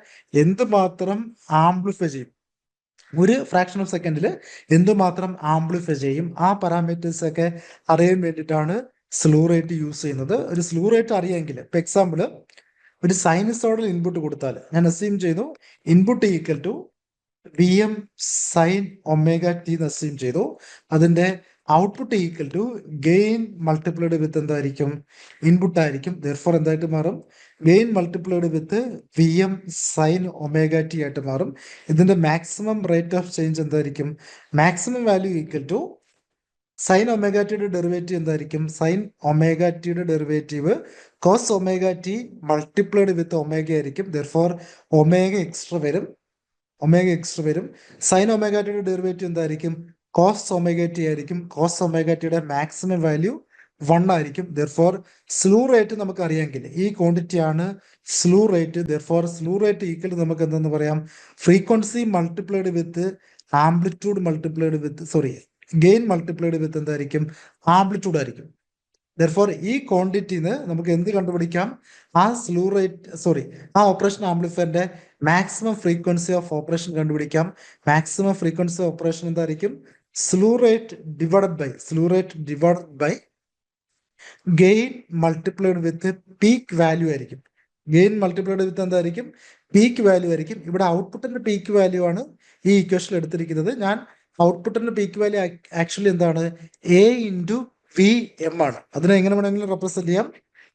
എന്തുമാത്രം ആംപ്ലിഫൈ ചെയ്യും, ഒരു ഫ്രാക്ഷൻ ഓഫ് സെക്കൻഡിൽ എന്തുമാത്രം ആംപ്ലിഫൈ ചെയ്യും, ആ പാരാമീറ്റേഴ്സ് ഒക്കെ അറിയാൻ വേണ്ടിയിട്ടാണ് സ്ലൂ റേറ്റ് യൂസ് ചെയ്യുന്നത്. ഒരു സ്ലൂ റേറ്റ് അറിയാമെങ്കിൽ, ഇപ്പൊ എക്സാമ്പിൾ ഒരു സൈനസോഡൽ ഇൻപുട്ട് കൊടുത്താൽ ഞാൻ അസ്യൂം ചെയ്തു input equal to Vm sine omega T എന്ന് അസ്യൂം ചെയ്തു. അതിന്റെ output equal to gain multiplied with എന്തായിരിക്കും? ഇൻപുട്ട് ആയിരിക്കും. ദെർഫോർ എന്തായിട്ട് മാറും? Gain multiplied with Vm sine omega T ആയിട്ട് മാറും. ഇതിന്റെ മാക്സിമം റേറ്റ് ഓഫ് ചേഞ്ച് എന്തായിരിക്കും? Maximum value equal to sine omega ടിയുടെ ഡെറിവേറ്റീവ് എന്തായിരിക്കും? സൈൻ ഒമേഗ ടിയുടെ derivative cos omega T multiplied with omega ആയിരിക്കും. ദെർഫോർ ഒമേഗ എക്സ്ട്രാ വരും. സൈൻ ഒമേഗ ടിയുടെ ഡെറിവേറ്റീവ് എന്തായിരിക്കും? കോസ് ഒമേഗ ടി ആയിരിക്കും. കോസ് ഒമേഗ ടിയുടെ മാക്സിമം വാല്യൂ 1 ആയിരിക്കും. ദെർഫോർ സ്ലൂ റേറ്റ് നമുക്ക് അറിയാമെങ്കിൽ ഈ ക്വാണ്ടിറ്റി ആണ് slew rate. Therefore slew rate equal നമുക്ക് എന്തെന്ന് പറയാം? Frequency multiplied with amplitude multiplied with gain multiplied with എന്തായിരിക്കും? ആംപ്ലിറ്റ്യൂഡ് ആയിരിക്കും. ദെർഫോർ ഈ ക്വാണ്ടിറ്റിന്ന് നമുക്ക് എന്ത് കണ്ടുപിടിക്കാം? ആ ഓപ്പറേഷൻ ആംപ്ലിഫയറിന്റെ മാക്സിമം ഫ്രീക്വൻസി ഓഫ് ഓപ്പറേഷൻ കണ്ടുപിടിക്കാം. മാക്സിമം ഫ്രീക്വൻസി ഓഫ് ഓപ്പറേഷൻ എന്തായിരിക്കും? Slew rate divided by gain multiplied with peak value ആയിരിക്കും. ഗെയിൻ മൾട്ടിപ്ലൈഡ് വിത്ത് എന്തായിരിക്കും? പീക്ക് വാല്യൂ ആയിരിക്കും. ഇവിടെ ഔട്ട്പുട്ടിന്റെ പീക്ക് വാല്യൂ ആണ് ഈ ഇക്വേഷനിൽ എടുത്തിരിക്കുന്നത്. ഞാൻ ഔട്ട്പുട്ടിന്റെ പീക്ക് വാല്യൂ ആക്ച്വലി എന്താണ്? A ഇൻറ്റു Vm ആണ്. അതിനെ എങ്ങനെ വേണമെങ്കിലും റെപ്രസെന്റ് ചെയ്യാം.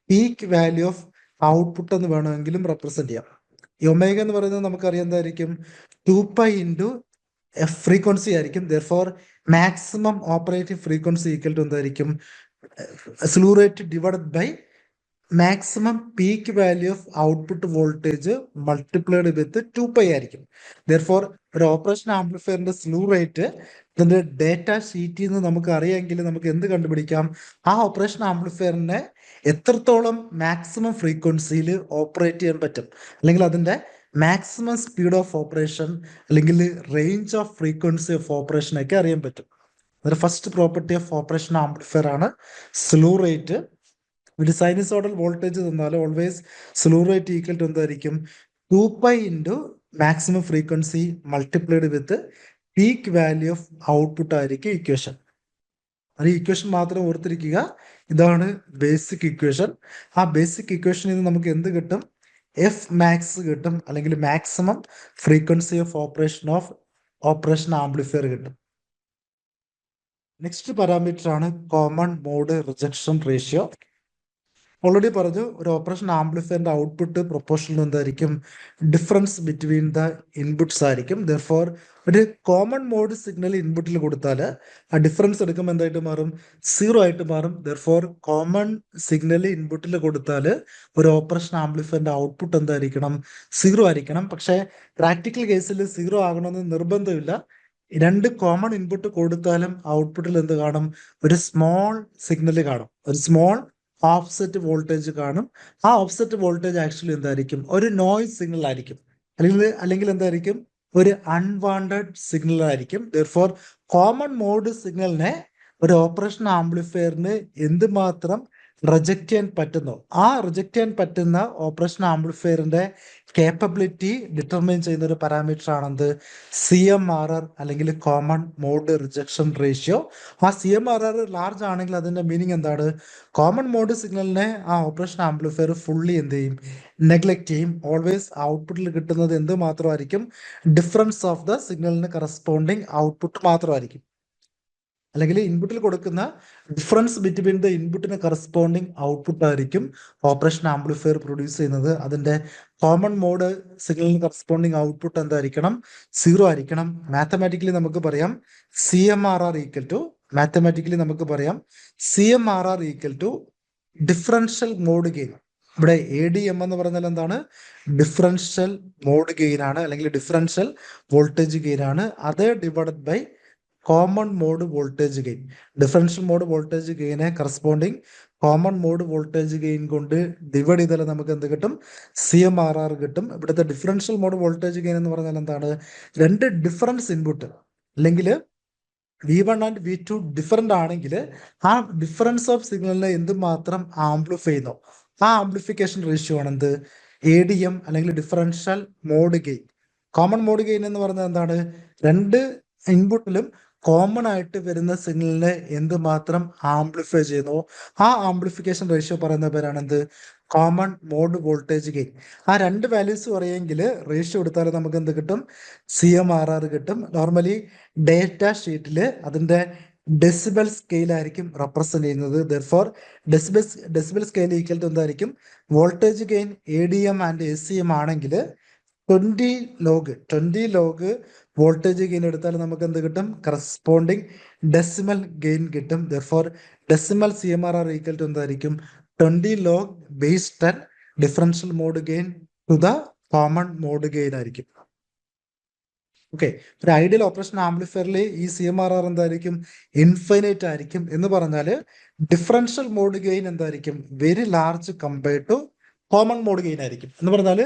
പീക്ക് വാല്യൂ ഓഫ് ഔട്ട്പുട്ട് എന്ന് വേണമെങ്കിലും റെപ്രസെന്റ് ചെയ്യാം. ഈ ഒമേഗ എന്ന് പറയുന്നത് നമുക്കറിയാം എന്തായിരിക്കും? 2π ഇൻറ്റു ഫ്രീക്വൻസി ആയിരിക്കും. Therefore maximum operating frequency equal to എന്തായിരിക്കും? Slew rate divided by maximum peak value of output voltage multiplied with 2π ആയിരിക്കും. ദെർഫോർ ഒരു ഓപ്പറേഷൻ ആംപ്ലിഫയറിന്റെ സ്ലൂ റേറ്റ് ഇതിന്റെ ഡേറ്റ ഷീറ്റിൽ നിന്ന് നമുക്ക് അറിയാമെങ്കിൽ നമുക്ക് എന്ത് കണ്ടുപിടിക്കാം? ആ ഓപ്പറേഷൻ ആംപ്ലിഫയറിനെ എത്രത്തോളം മാക്സിമം ഫ്രീക്വൻസിയിൽ ഓപ്പറേറ്റ് ചെയ്യാൻ പറ്റും, അല്ലെങ്കിൽ അതിന്റെ മാക്സിമം സ്പീഡ് ഓഫ് ഓപ്പറേഷൻ അല്ലെങ്കിൽ range of frequency of operation ഒക്കെ അറിയാൻ പറ്റും. അതൊരു first property of operation amplifier ആണ് സ്ലൂ റേറ്റ്. ഒരു സൈനസോഡൽ വോൾട്ടേജ് തന്നാൽ always slew rate equal to എന്തായിരിക്കും? 2π into maximum frequency multiplied with peak value of output ആയിരിക്കും ഇക്വേഷൻ. അത് ഇക്വേഷൻ മാത്രം ഓർത്തിരിക്കുക. ഇതാണ് ബേസിക് ഇക്വേഷൻ. ആ ബേസിക് ഇക്വേഷനിൽ നിന്ന് നമുക്ക് എന്ത് കിട്ടും? എഫ് മാക്സ് കിട്ടും, അല്ലെങ്കിൽ maximum frequency of operation amplifier കിട്ടും. നെക്സ്റ്റ് പാരാമീറ്റർ ആണ് common mode rejection ratio. Already പറഞ്ഞു, ഒരു ഓപ്പറേഷൻ ആംപ്ലിഫയറിന്റെ ഔട്ട്പുട്ട് പ്രൊപ്പോർഷണൽ എന്തായിരിക്കും? ഡിഫറൻസ് ബിറ്റ്വീൻ ദ ഇൻപുട്സ് ആയിരിക്കും. ദെർഫോർ ഒരു കോമൺ മോഡ് സിഗ്നൽ ഇൻപുട്ടിൽ കൊടുത്താൽ ആ ഡിഫറൻസ് എടുക്കുമ്പോൾ എന്തായിട്ട് മാറും? 0 ആയിട്ട് മാറും. ദെർഫോർ കോമൺ സിഗ്നൽ ഇൻപുട്ടിൽ കൊടുത്താൽ ഒരു ഓപ്പറേഷൻ ആംപ്ലിഫയറിന്റെ ഔട്ട്പുട്ട് എന്തായിരിക്കണം? 0 ആയിരിക്കണം. പക്ഷേ പ്രാക്ടിക്കൽ കേസിൽ 0 ആകണമെന്ന് നിർബന്ധമില്ല. രണ്ട് കോമൺ ഇൻപുട്ട് കൊടുത്താലും ഔട്ട്പുട്ടിൽ എന്ത് കാണും? ഒരു സ്മോൾ സിഗ്നൽ കാണും, ഒരു സ്മോൾ ഓഫ്സെറ്റ് വോൾട്ടേജ് കാണും. ആ ഓഫ്സെറ്റ് വോൾട്ടേജ് ആക്ച്വലി എന്തായിരിക്കും? ഒരു നോയ്സ് സിഗ്നൽ ആയിരിക്കും, അല്ലെങ്കിൽ എന്തായിരിക്കും? ഒരു അൺവാണ്ടഡ് സിഗ്നൽ ആയിരിക്കും. ദെർഫോർ കോമൺ മോഡ് സിഗ്നലിനെ ഒരു ഓപ്പറേഷൻ ആംപ്ലിഫയറിന് എന്തുമാത്രം റിജക്റ്റ് ചെയ്യാൻ പറ്റുന്നു. ആ റിജക്റ്റ് ചെയ്യാൻ പറ്റുന്ന ഓപ്പറേഷൻ ആംപ്ലിഫയറിന്റെ കേപ്പബിലിറ്റി ഡിറ്റർമൈൻ ചെയ്യുന്ന ഒരു പാരാമീറ്റർ ആണെന്ത് CMRR അല്ലെങ്കിൽ കോമൺ മോഡ് റിജക്ഷൻ റേഷ്യോ. ആ CMRR ലാർജ് ആണെങ്കിൽ അതിന്റെ മീനിങ് എന്താണ്? കോമൺ മോഡ് സിഗ്നലിനെ ആ ഓപ്പറേഷൻ ആംപ്ലിഫയർ ഫുള്ളി എന്ത് ചെയ്യും? നെഗ്ലക്ട് ചെയ്യും. ഓൾവേസ് ഔട്ട്പുട്ടിൽ കിട്ടുന്നത് എന്ത് മാത്രമായിരിക്കും? ഡിഫറൻസ് ഓഫ് ദ സിഗ്നലിന് കറസ്പോണ്ടിങ് ഔട്ട്പുട്ട് മാത്രമായിരിക്കും. അല്ലെങ്കിൽ ഇൻപുട്ടിൽ കൊടുക്കുന്ന ഡിഫറൻസ് ബിറ്റ്വീൻ ദ ഇൻപുട്ടിന് കറസ്പോണ്ടിങ് ഔട്ട്പുട്ട് ആയിരിക്കും ഓപ്പറേഷൻ ആംപ്ലിഫയർ പ്രൊഡ്യൂസ് ചെയ്യുന്നത്. അതിന്റെ കോമൺ മോഡ് സിഗ്നലിന് കറസ്പോണ്ടിങ് ഔട്ട്പുട്ട് എന്തായിരിക്കണം? 0 ആയിരിക്കണം. മാത്തമാറ്റിക്കലി നമുക്ക് പറയാം CMRR equal to differential mode gain. ഇവിടെ ADM എന്ന് പറഞ്ഞാൽ എന്താണ്? ഡിഫറൻഷ്യൽ മോഡ് ഗെയിൻ ആണ്, അല്ലെങ്കിൽ ഡിഫറൻഷ്യൽ വോൾട്ടേജ് ഗെയിൻ ആണ്. അത് divided by common mode voltage gain. Differential mode voltage ഗെയിനെ corresponding common mode voltage gain കൊണ്ട് ഡിവൈഡ് ചെയ്താൽ നമുക്ക് എന്ത് കിട്ടും? CMRR കിട്ടും. ഇവിടുത്തെ ഡിഫറൻഷ്യൽ മോഡ് വോൾട്ടേജ് ഗെയിൻ എന്ന് പറഞ്ഞാൽ എന്താണ്? രണ്ട് ഡിഫറൻസ് ഇൻപുട്ട് അല്ലെങ്കിൽ V1 ആൻഡ് V2 ഡിഫറൻ്റ് ആണെങ്കിൽ ആ ഡിഫറൻസ് ഓഫ് സിഗ്നലിനെ എന്തുമാത്രം ആംപ്ലിഫൈ ചെയ്യുന്നു, ആ ആംപ്ലിഫിക്കേഷൻ റേഷ്യോ ആണ് എന്ത്? ADM അല്ലെങ്കിൽ differential mode gain. Common mode gain എന്ന് പറഞ്ഞാൽ എന്താണ്? രണ്ട് ഇൻപുട്ടിലും കോമൺ ആയിട്ട് വരുന്ന സിഗ്നലിനെ എന്തുമാത്രം ആംപ്ലിഫൈ ചെയ്യുന്നു, ആ ആംപ്ലിഫിക്കേഷൻ റേഷ്യോ പറയുന്ന പേരാണ് എന്ത്? Common mode voltage gain. ആ രണ്ട് വാല്യൂസ് പറയുമെങ്കിൽ റേഷ്യോ എടുത്താൽ നമുക്ക് എന്ത് കിട്ടും? CMRR കിട്ടും. നോർമലി ഡേറ്റ ഷീറ്റിൽ അതിന്റെ ഡെസിബൽ സ്കെയിൽ ആയിരിക്കും റെപ്രസെന്റ് ചെയ്യുന്നത്. Therefore decibel scale equal to എന്തായിരിക്കും? Voltage gain ADM and ACM ആണെങ്കിൽ 20 ലോഗ് വോൾട്ടേജ് ഗെയിൻ എടുത്താൽ നമുക്ക് എന്ത് കിട്ടും? കറസ്പോണ്ടിങ് ഡെസിമൽ ഗെയിൻ കിട്ടും. Therefore decimal CMRR equal to എന്തായിരിക്കും? 20 log base 10 differential mode gain to the common mode gain ആയിരിക്കും. Okay, ഒരു ഐഡിയൽ ഓപ്പറേഷൻ ആംപ്ലിഫയറിൽ ഈ CMRR എന്തായിരിക്കും? ഇൻഫൈനൈറ്റ് ആയിരിക്കും. എന്ന് പറഞ്ഞാൽ ഡിഫറൻഷ്യൽ മോഡ് ഗെയിൻ എന്തായിരിക്കും? Very large compared to common mode gain ആയിരിക്കും. എന്ന് പറഞ്ഞാൽ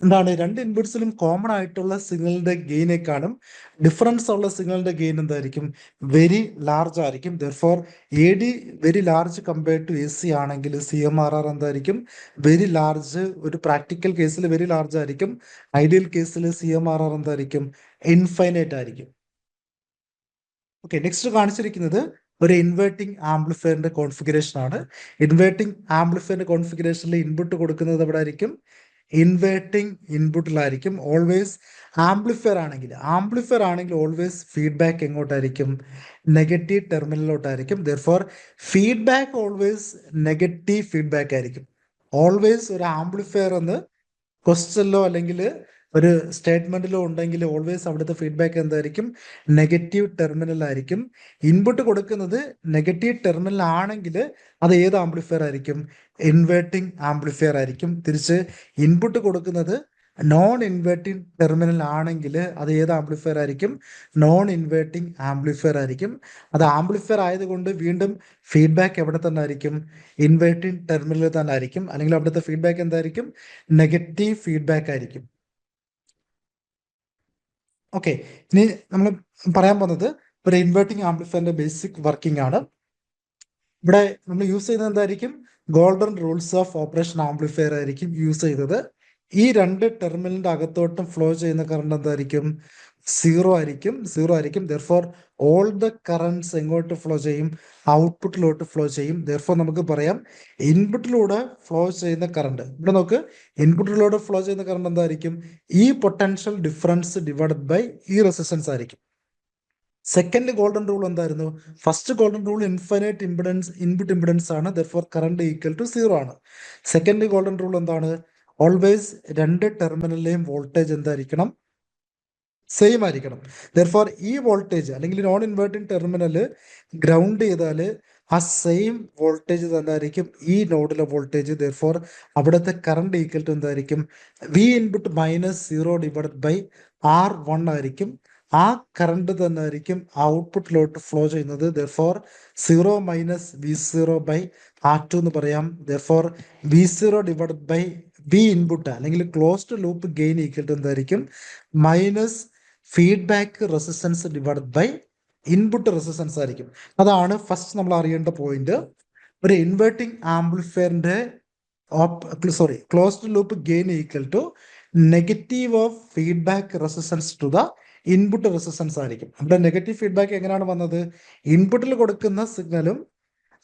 എന്താണ്? രണ്ട് ഇൻപുട്സിലും കോമൺ ആയിട്ടുള്ള സിഗ്നലിന്റെ ഗെയിനേക്കാളും ഡിഫറൻസ് ഉള്ള സിഗ്നലിന്റെ ഗെയിൻ എന്തായിരിക്കും? വെരി ലാർജ് ആയിരിക്കും. Therefore AD very large compared to AC ആണെങ്കിൽ CMRR എന്തായിരിക്കും? Very large. ഒരു പ്രാക്ടിക്കൽ കേസിൽ വെരി ലാർജ് ആയിരിക്കും. ഐഡിയൽ കേസിൽ CMRR എന്തായിരിക്കും? ഇൻഫൈനൈറ്റ് ആയിരിക്കും. ഓക്കെ, നെക്സ്റ്റ് കാണിച്ചിരിക്കുന്നത് ഒരു ഇൻവേർട്ടിംഗ് ആംപ്ലിഫയറിന്റെ കോൺഫിഗറേഷൻ ആണ്. ഇൻവേർട്ടിംഗ് ആംപ്ലിഫയറിന്റെ കോൺഫിഗറേഷനിൽ ഇൻപുട്ട് കൊടുക്കുന്നത് എവിടെ ആയിരിക്കും? ഇൻവേർട്ടിംഗ് ഇൻപുട്ടിലായിരിക്കും. ഓൾവേസ് ആംപ്ലിഫയർ ആണെങ്കിൽ ഓൾവേസ് ഫീഡ്ബാക്ക് എങ്ങോട്ടായിരിക്കും? നെഗറ്റീവ് ടെർമിനലിലോട്ടായിരിക്കും. Therefore feedback always negative feedback ആയിരിക്കും. ഓൾവേസ് ഒരു ആംപ്ലിഫയർ എന്ന് ക്വസ്റ്റ്യനിലോ അല്ലെങ്കിൽ ഒരു സ്റ്റേറ്റ്മെന്റിലോ ഉണ്ടെങ്കിൽ ഓൾവേസ് അവിടുത്തെ ഫീഡ്ബാക്ക് എന്തായിരിക്കും? നെഗറ്റീവ് ടെർമിനൽ ആയിരിക്കും. ഇൻപുട്ട് കൊടുക്കുന്നത് നെഗറ്റീവ് ടെർമിനൽ ആണെങ്കിൽ അത് ഏത് ആംപ്ലിഫയർ ആയിരിക്കും? ഇൻവേർട്ടിംഗ് ആംപ്ലിഫയർ ആയിരിക്കും. തിരിച്ച് ഇൻപുട്ട് കൊടുക്കുന്നത് നോൺ ഇൻവേർട്ടിംഗ് ടെർമിനൽ ആണെങ്കിൽ അത് ഏത് ആംപ്ലിഫയർ ആയിരിക്കും? നോൺ ഇൻവേർട്ടിംഗ് ആംപ്ലിഫയർ ആയിരിക്കും. അത് ആംപ്ലിഫയർ ആയതുകൊണ്ട് വീണ്ടും ഫീഡ്ബാക്ക് എവിടെ തന്നെ ആയിരിക്കും? ഇൻവേർട്ടിംഗ് ടെർമിനൽ തന്നെ ആയിരിക്കും. അല്ലെങ്കിൽ അവിടുത്തെ ഫീഡ്ബാക്ക് എന്തായിരിക്കും? നെഗറ്റീവ് ഫീഡ്ബാക്ക് ആയിരിക്കും. ഓക്കെ, ഇനി നമ്മൾ പറയാൻ പോകുന്നത് ഒരു ഇൻവേർട്ടിംഗ് ആംപ്ലിഫയറിന്റെ ബേസിക് വർക്കിംഗ് ആണ്. ഇവിടെ നമ്മൾ യൂസ് ചെയ്യുന്നത് എന്തായിരിക്കും? Golden rules of operation amplifier ആയിരിക്കും യൂസ് ചെയ്തത്. ഈ രണ്ട് ടെർമിനലിന്റെ അകത്തോട്ടും ഫ്ലോ ചെയ്യുന്ന കറണ്ട് എന്തായിരിക്കും? സീറോ ആയിരിക്കും. ദെർഫോർ ഓൾ ദ കറണ്ട്സ് എങ്ങോട്ട് ഫ്ലോ ചെയ്യും? ഔട്ട്പുട്ടിലോട്ട് ഫ്ലോ ചെയ്യും. ദെർഫോർ നമുക്ക് പറയാം ഇൻപുട്ടിലൂടെ ഫ്ലോ ചെയ്യുന്ന കറണ്ട്, ഇവിടെ നോക്ക്, ഇൻപുട്ടിലൂടെ ഫ്ലോ ചെയ്യുന്ന കറണ്ട് എന്തായിരിക്കും? ഈ പൊട്ടൻഷ്യൽ ഡിഫറൻസ് ഡിവൈഡഡ് ബൈ ഈ റെസിസ്റ്റൻസ് ആയിരിക്കും. സെക്കൻഡ് ഗോൾഡൻ റൂൾ എന്തായിരുന്നു? First golden rule infinite input impedance ആണ്. ദെർഫോർ കറണ്ട് ഈക്വൽ ടു 0 ആണ്. സെക്കൻഡ് ഗോൾഡൻ റൂൾ എന്താണ്? ഓൾവേസ് രണ്ട് ടെർമിനലിലെയും വോൾട്ടേജ് എന്തായിരിക്കണം? സെയിം ആയിരിക്കണം. ദെർഫോർ ഈ വോൾട്ടേജ് അല്ലെങ്കിൽ നോൺ ഇൻവേർട്ടിംഗ് ടെർമിനൽ ഗ്രൗണ്ട് ചെയ്താൽ ആ സെയിം വോൾട്ടേജ് തന്നെ ആയിരിക്കും ഈ നോഡിലെ വോൾട്ടേജ്. ദെർഫോർ അവിടുത്തെ കറണ്ട് ഈക്വൽ ടു എന്തായിരിക്കും? V input minus 0 divide by R1 ആയിരിക്കും. ആ കറണ്ട് തന്നെ ആയിരിക്കും ഔട്ട്പുട്ടിലോട്ട് ഫ്ലോ ചെയ്യുന്നത്. Therefore 0 minus V0 by R2 എന്ന് പറയാം. Therefore V0 divide by V input അല്ലെങ്കിൽ closed loop gain equal to എന്തായിരിക്കും? Minus feedback resistance divide by input resistance ആയിരിക്കും. അതാണ് ഫസ്റ്റ് നമ്മൾ അറിയേണ്ട പോയിന്റ്. ഒരു ഇൻവേർട്ടിംഗ് ആംപ്ലിഫയറിന്റെ closed loop gain equal to negative of feedback resistance to the input resistance ആയിരിക്കും. ഇവിടെ നെഗറ്റീവ് ഫീഡ്ബാക്ക് എങ്ങനെയാണ് വന്നത്? ഇൻപുട്ടിൽ കൊടുക്കുന്ന സിഗ്നലും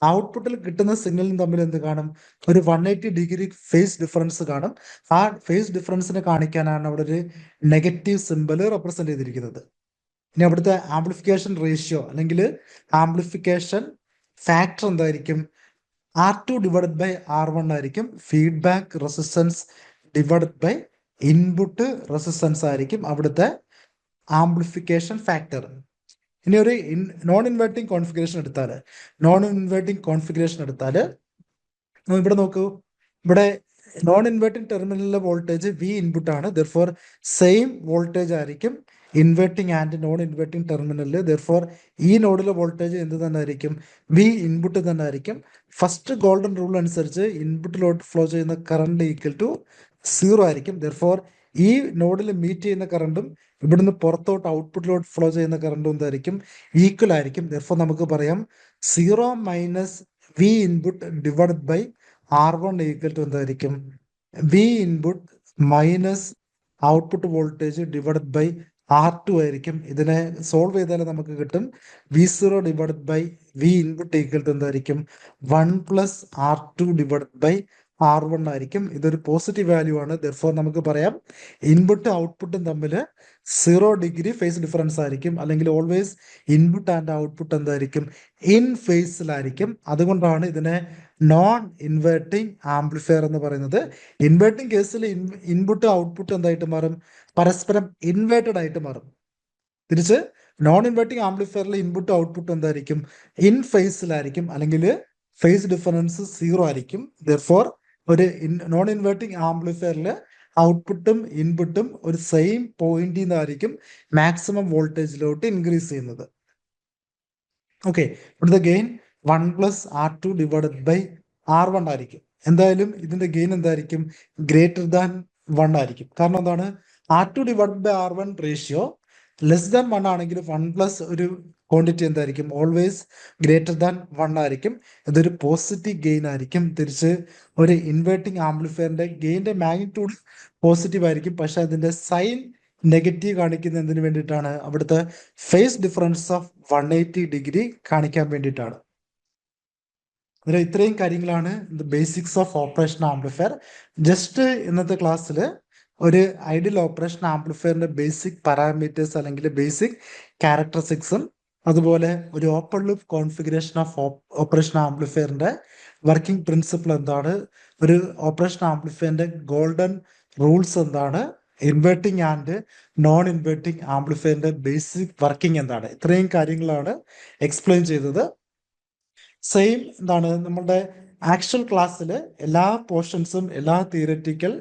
ഔട്ട്പുട്ടിൽ കിട്ടുന്ന സിഗ്നലും തമ്മിൽ എന്ത് കാണും? ഒരു 180 ഡിഗ്രി ഫേസ് ഡിഫറൻസ് കാണും. ആ ഫേസ് ഡിഫറൻസിനെ കാണിക്കാനാണ് അവിടെ ഒരു നെഗറ്റീവ് സിമ്പൽ റെപ്രസെന്റ് ചെയ്തിരിക്കുന്നത്. ഇനി അവിടുത്തെ ആംപ്ലിഫിക്കേഷൻ റേഷ്യോ അല്ലെങ്കിൽ ആംപ്ലിഫിക്കേഷൻ ഫാക്ടർ എന്തായിരിക്കും? R2 ഡിവൈഡഡ് ബൈ R1 ആയിരിക്കും. Feedback resistance divided by input resistance ആയിരിക്കും അവിടുത്തെ ആംപ്ലിഫിക്കേഷൻ ഫാക്ടർ. ഇനി ഒരു നോൺ ഇൻവേർട്ടിംഗ് കോൺഫിഗറേഷൻ എടുത്താൽ ഇവിടെ നോക്കൂ, ഇവിടെ നോൺ ഇൻവേർട്ടിംഗ് ടെർമിനലിലെ വോൾട്ടേജ് വി ഇൻപുട്ട് ആണ്. ദെർഫോർ സെയിം വോൾട്ടേജ് ആയിരിക്കും ഇൻവേർട്ടിംഗ് ആൻഡ് നോൺ ഇൻവേർട്ടിംഗ് ടെർമിനലിൽ. ദെർഫോർ ഈ നോഡിലെ വോൾട്ടേജ് എന്ത് തന്നെ ആയിരിക്കും? വി ഇൻപുട്ട് തന്നെ ആയിരിക്കും. ഫസ്റ്റ് ഗോൾഡൻ റൂൾ അനുസരിച്ച് ഇൻപുട്ടിലോട്ട് ഫ്ലോ ചെയ്യുന്ന കറണ്ട് ഈക്വൽ ടു 0 ആയിരിക്കും. ദെർഫോർ ഈ നോഡിൽ മീറ്റ് ചെയ്യുന്ന കറണ്ടും ഇവിടുന്ന് പുറത്തോട്ട് ഔട്ട്പുട്ടിലോട്ട് ഫ്ലോ ചെയ്യുന്ന കറണ്ടും എന്തായിരിക്കും? ഈക്വൽ ആയിരിക്കും. ദെർഫോർ നമുക്ക് പറയാം 0 minus V input divided by R1 equal to എന്തായിരിക്കും? V input minus output voltage divided by R2 ആയിരിക്കും. ഇതിനെ സോൾവ് ചെയ്താൽ നമുക്ക് കിട്ടും V0 divided by V input equal to എന്തായിരിക്കും? 1 plus R2 divided by R1 ആയിരിക്കും. ഇതൊരു പോസിറ്റീവ് വാല്യൂ ആണ്. ദെർഫോർ നമുക്ക് പറയാം ഇൻപുട്ടും ഔട്ട്പുട്ടും തമ്മിൽ 0 ഡിഗ്രി ഫേസ് ഡിഫറൻസ് ആയിരിക്കും. അല്ലെങ്കിൽ ഓൾവേസ് ഇൻപുട്ട് ആൻഡ് ഔട്ട്പുട്ട് എന്തായിരിക്കും? ഇൻ ഫേസിലായിരിക്കും. അതുകൊണ്ടാണ് ഇതിനെ നോൺ ഇൻവേർട്ടിംഗ് ആംപ്ലിഫയർ എന്ന് പറയുന്നത്. ഇൻവേർട്ടിംഗ് കേസിൽ ഇൻപുട്ട് ഔട്ട്പുട്ട് എന്തായിട്ട് മാറും? പരസ്പരം ഇൻവേർട്ടഡ് ആയിട്ട് മാറും. തിരിച്ച് നോൺ ഇൻവേർട്ടിംഗ് ആംപ്ലിഫയറിൽ ഇൻപുട്ട് ഔട്ട്പുട്ട് എന്തായിരിക്കും? ഇൻ ഫേസിലായിരിക്കും, അല്ലെങ്കിൽ ഫേസ് ഡിഫറൻസ് 0 ആയിരിക്കും. ദെർഫോർ ഒരു നോൺ ഇൻവേർട്ടിംഗ് ആംപ്ലിഫയറിൽ ഔട്ട്പുട്ടും ഇൻപുട്ടും ഒരു സെയിം പോയിന്റിൽ നിന്നായിരിക്കും മാക്സിമം വോൾട്ടേജിലോട്ട് ഇൻക്രീസ് ചെയ്യുന്നത്. ഓക്കെ, ഇവിടുത്തെ gain 1 plus R2 divided by R1 ആയിരിക്കും. എന്തായാലും ഇതിന്റെ ഗെയിൻ എന്തായിരിക്കും? ഗ്രേറ്റർ ദാൻ 1 ആയിരിക്കും. കാരണം എന്താണ്? R2 divided by R1 ratio less than 1 ആണെങ്കിൽ 1 പ്ലസ് ഒരു ക്വാണ്ടിറ്റി എന്തായിരിക്കും? ഓൾവേസ് ഗ്രേറ്റർ ദാൻ 1 ആയിരിക്കും. ഇതൊരു പോസിറ്റീവ് ഗെയിൻ ആയിരിക്കും. തിരിച്ച് ഒരു ഇൻവേർട്ടിംഗ് ആംപ്ലിഫയറിന്റെ ഗെയിന്റെ മാഗ്നിറ്റ്യൂഡ് പോസിറ്റീവ് ആയിരിക്കും. പക്ഷെ അതിന്റെ സൈൻ നെഗറ്റീവ് കാണിക്കുന്ന എന്തിനു വേണ്ടിയിട്ടാണ്? അവിടുത്തെ ഫേസ് ഡിഫറൻസ് ഓഫ് 180 ഡിഗ്രി കാണിക്കാൻ വേണ്ടിയിട്ടാണ്. അതിൽ ഇത്രയും കാര്യങ്ങളാണ് basics of operation amplifier. Just ഇന്നത്തെ ക്ലാസ്സിൽ ഒരു ഐഡിയൽ ഓപ്പറേഷൻ ആംപ്ലിഫയറിന്റെ ബേസിക് പാരാമീറ്റേഴ്സ് അല്ലെങ്കിൽ ബേസിക് ക്യാരക്ടറിസ്റ്റിക്സും അതുപോലെ ഒരു open loop configuration of operation ആംപ്ലിഫയറിന്റെ വർക്കിംഗ് പ്രിൻസിപ്പിൾ എന്താണ്, ഒരു ഓപ്പറേഷൻ ആംപ്ലിഫയറിന്റെ ഗോൾഡൻ റൂൾസ് എന്താണ്, ഇൻവേർട്ടിംഗ് ആൻഡ് നോൺ ഇൻവേർട്ടിംഗ് ആംപ്ലിഫയറിന്റെ ബേസിക് വർക്കിംഗ് എന്താണ്, ഇത്രയും കാര്യങ്ങളാണ് എക്സ്പ്ലെയിൻ ചെയ്തത്. സെയിം എന്താണ് നമ്മളുടെ ആക്ച്വൽ ക്ലാസ്സിൽ എല്ലാ പോർഷൻസും എല്ലാ തിയററ്റിക്കൽ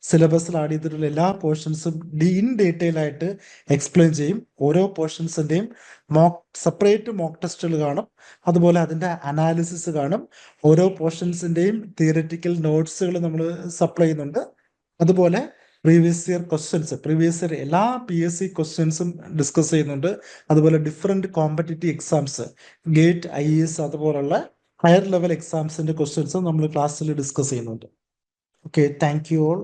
സിലബസിൽ ആഡ് ചെയ്തിട്ടുള്ള എല്ലാ പോർഷൻസും ഇൻ ഡീറ്റെയിൽ ആയിട്ട് എക്സ്പ്ലെയിൻ ചെയ്യും. ഓരോ പോർഷൻസിന്റെയും സെപ്പറേറ്റ് മോക്ക് ടെസ്റ്റുകൾ കാണും. അതുപോലെ അതിന്റെ അനാലിസിസ് കാണും. ഓരോ പോർഷൻസിന്റെയും തിയററ്റിക്കൽ നോട്ട്സുകൾ നമ്മൾ സപ്ലൈ ചെയ്യുന്നുണ്ട്. അതുപോലെ പ്രീവിയസ് ഇയർ എല്ലാ PSC ക്വസ്റ്റ്യൻസും ഡിസ്കസ് ചെയ്യുന്നുണ്ട്. അതുപോലെ different competitive exams, gate, IAS അതുപോലുള്ള ഹയർ ലെവൽ എക്സാംസിന്റെ ക്വസ്റ്റ്യൻസും നമ്മൾ ക്ലാസ്സിൽ ഡിസ്കസ് ചെയ്യുന്നുണ്ട്. Okay, thank you all.